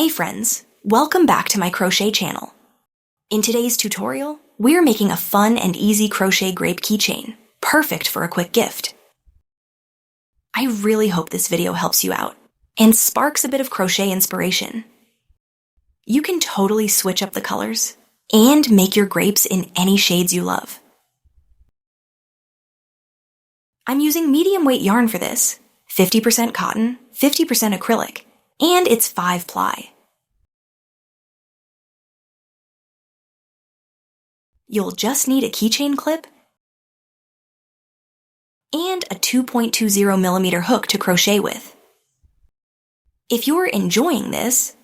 Hey friends, welcome back to my crochet channel. In today's tutorial, we're making a fun and easy crochet grape keychain, perfect for a quick gift. I really hope this video helps you out and sparks a bit of crochet inspiration. You can totally switch up the colors and make your grapes in any shades you love. I'm using medium weight yarn for this, 50% cotton, 50% acrylic, and it's 5 ply. You'll just need a keychain clip and a 2.20mm hook to crochet with. If you're enjoying this,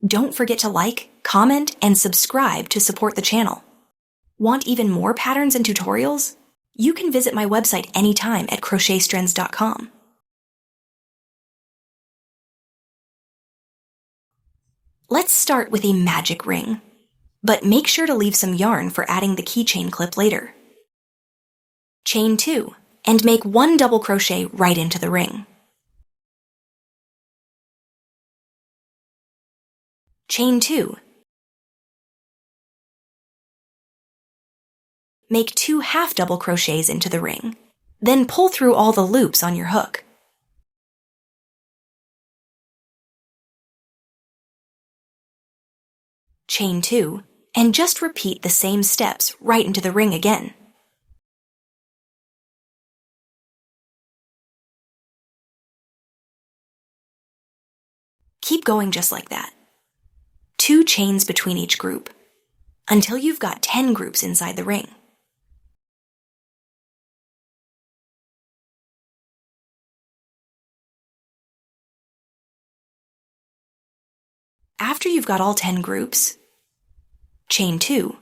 don't forget to like, comment, and subscribe to support the channel. Want even more patterns and tutorials? You can visit my website anytime at crochetstrends.com. Let's start with a magic ring, but make sure to leave some yarn for adding the keychain clip later. Chain 2 and make 1 double crochet right into the ring. Chain 2. Make 2 half double crochets into the ring, then pull through all the loops on your hook. Chain 2, and just repeat the same steps right into the ring again. Keep going just like that. 2 chains between each group, until you've got 10 groups inside the ring. After you've got all 10 groups, chain 2,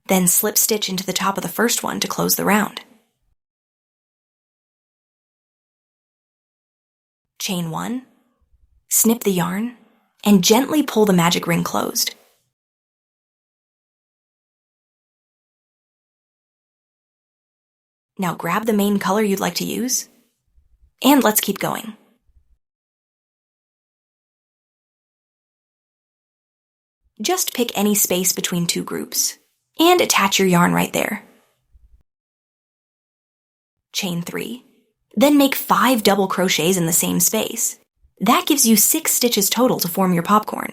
then slip stitch into the top of the first one to close the round. Chain 1, snip the yarn, and gently pull the magic ring closed. Now grab the main color you'd like to use, and let's keep going. Just pick any space between 2 groups, and attach your yarn right there. Chain 3, then make 5 double crochets in the same space. That gives you 6 stitches total to form your popcorn.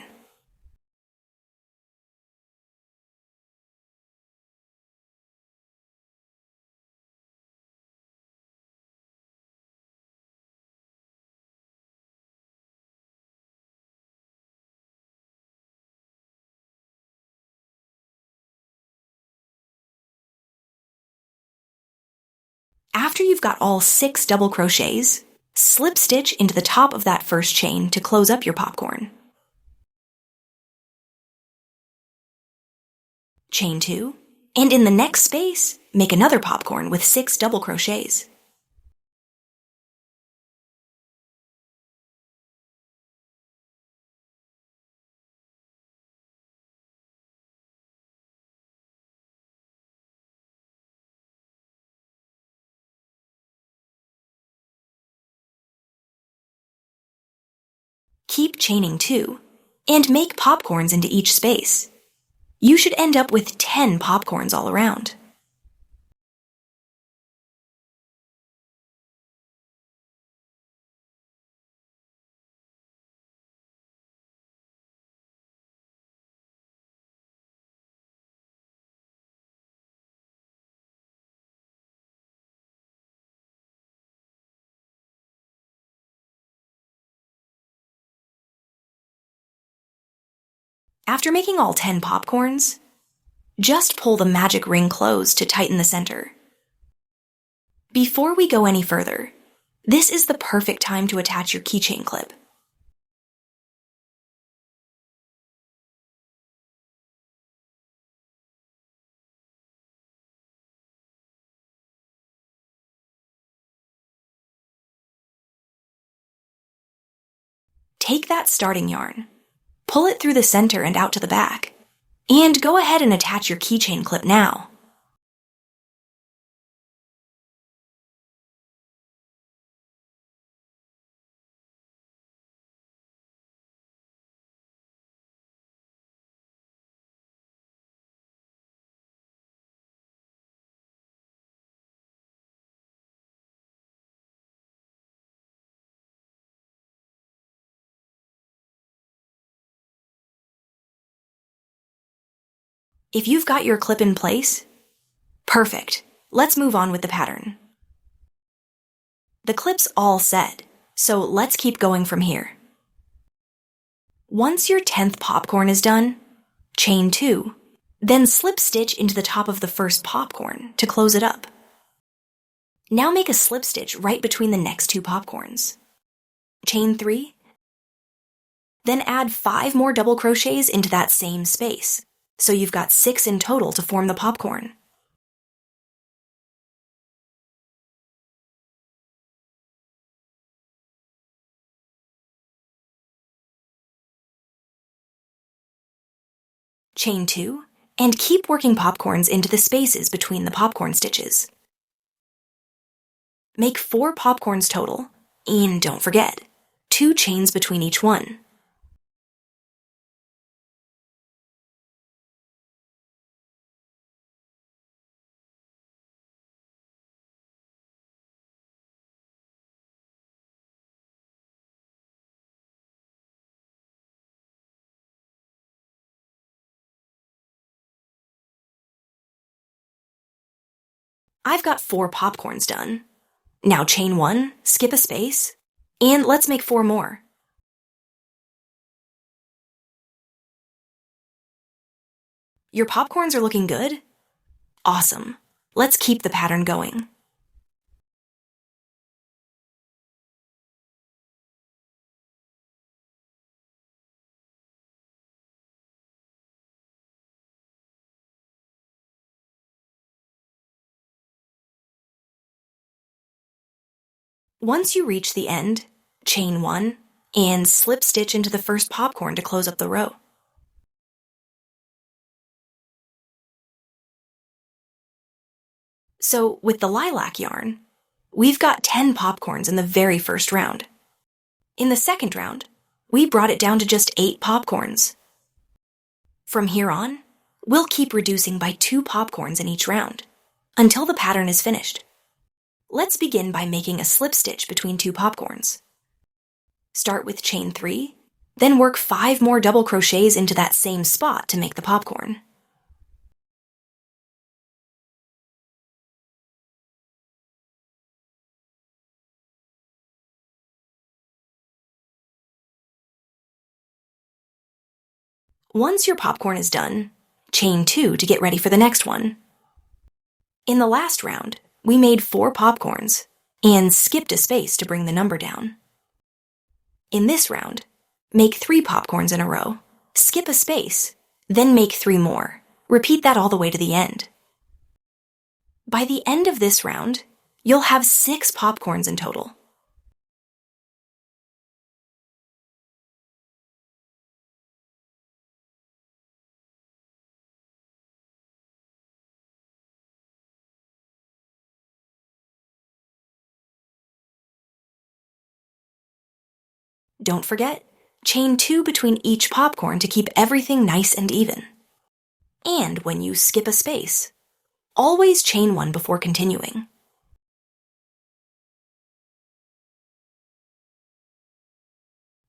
After you've got all 6 double crochets, slip stitch into the top of that first chain to close up your popcorn. Chain 2, and in the next space, make another popcorn with 6 double crochets. Keep chaining 2, and make popcorns into each space. You should end up with 10 popcorns all around. After making all 10 popcorns, just pull the magic ring closed to tighten the center. Before we go any further, this is the perfect time to attach your keychain clip. Take that starting yarn, pull it through the center and out to the back, and go ahead and attach your keychain clip now. If you've got your clip in place, perfect. Let's move on with the pattern. The clip's all set, so let's keep going from here. Once your 10th popcorn is done, chain 2, then slip stitch into the top of the first popcorn to close it up. Now make a slip stitch right between the next 2 popcorns. Chain 3, then add 5 more double crochets into that same space, so you've got 6 in total to form the popcorn. Chain 2, and keep working popcorns into the spaces between the popcorn stitches. Make 4 popcorns total, and don't forget, 2 chains between each one. I've got 4 popcorns done. Now chain 1, skip a space, and let's make 4 more. Your popcorns are looking good? Awesome. Let's keep the pattern going. Once you reach the end, chain 1, and slip stitch into the first popcorn to close up the row. So with the lilac yarn, we've got 10 popcorns in the very first round. In the second round, we brought it down to just 8 popcorns. From here on, we'll keep reducing by 2 popcorns in each round, until the pattern is finished. Let's begin by making a slip stitch between 2 popcorns. Start with chain 3, then work 5 more double crochets into that same spot to make the popcorn. Once your popcorn is done, chain 2 to get ready for the next one. In the last round, we made 4 popcorns and skipped a space to bring the number down. In this round, make 3 popcorns in a row, skip a space, then make 3 more. Repeat that all the way to the end. By the end of this round, you'll have 6 popcorns in total. Don't forget, chain 2 between each popcorn to keep everything nice and even. And when you skip a space, always chain 1 before continuing.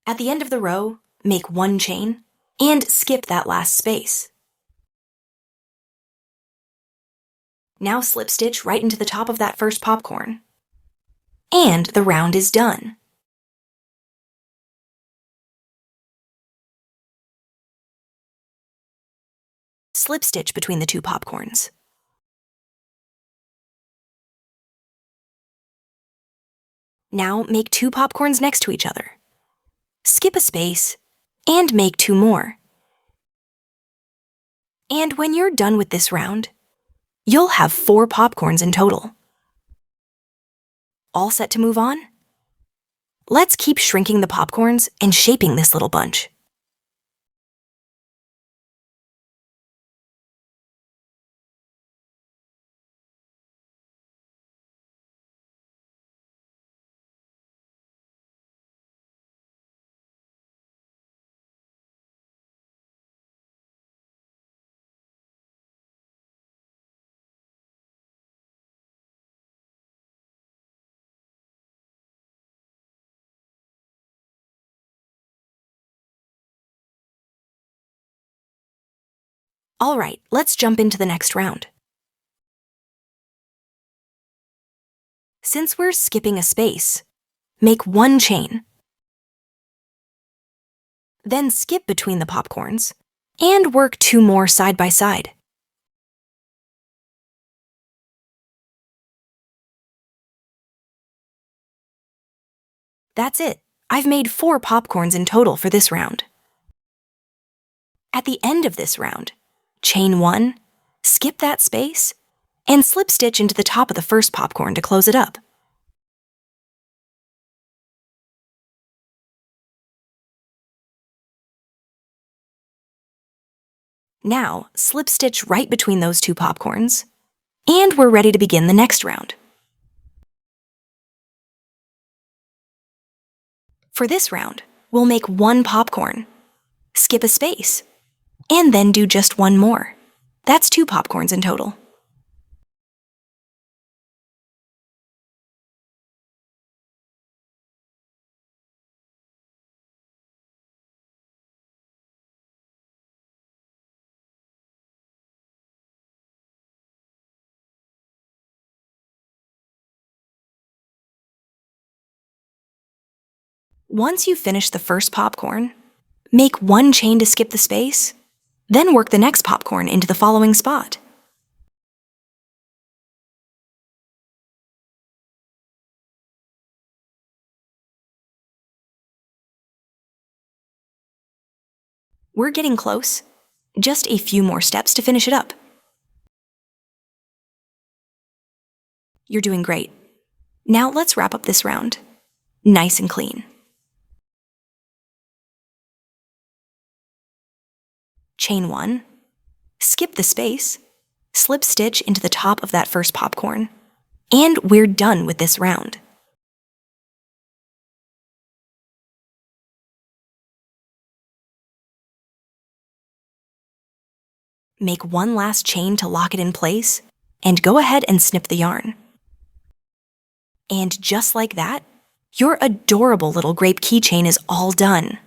At the end of the row, make 1 chain and skip that last space. Now slip stitch right into the top of that first popcorn. And the round is done. Slip stitch between the 2 popcorns. Now make 2 popcorns next to each other. Skip a space, and make 2 more. And when you're done with this round, you'll have 4 popcorns in total. All set to move on? Let's keep shrinking the popcorns and shaping this little bunch. All right, let's jump into the next round. Since we're skipping a space, make 1 chain. Then skip between the popcorns and work 2 more side by side. That's it. I've made 4 popcorns in total for this round. At the end of this round, chain 1, skip that space, and slip stitch into the top of the first popcorn to close it up. Now, slip stitch right between those 2 popcorns, and we're ready to begin the next round. For this round, we'll make 1 popcorn, skip a space, and then do just 1 more. That's 2 popcorns in total. Once you finish the first popcorn, make 1 chain to skip the space, then work the next popcorn into the following spot. We're getting close. Just a few more steps to finish it up. You're doing great. Now let's wrap up this round. Nice and clean. Chain 1, skip the space, slip stitch into the top of that first popcorn, and we're done with this round. Make 1 last chain to lock it in place, and go ahead and snip the yarn. And just like that, your adorable little grape keychain is all done.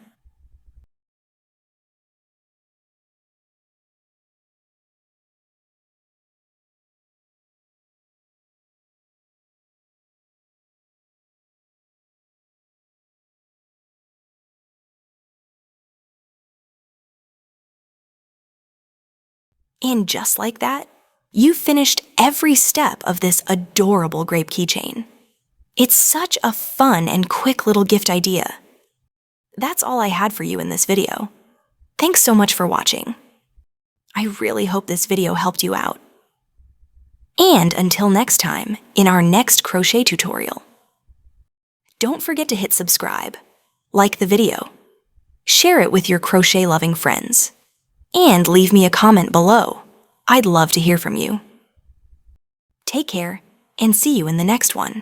And just like that, you've finished every step of this adorable grape keychain. It's such a fun and quick little gift idea. That's all I had for you in this video. Thanks so much for watching. I really hope this video helped you out. And until next time, in our next crochet tutorial, don't forget to hit subscribe, like the video, share it with your crochet-loving friends, and leave me a comment below. I'd love to hear from you. Take care, and see you in the next one.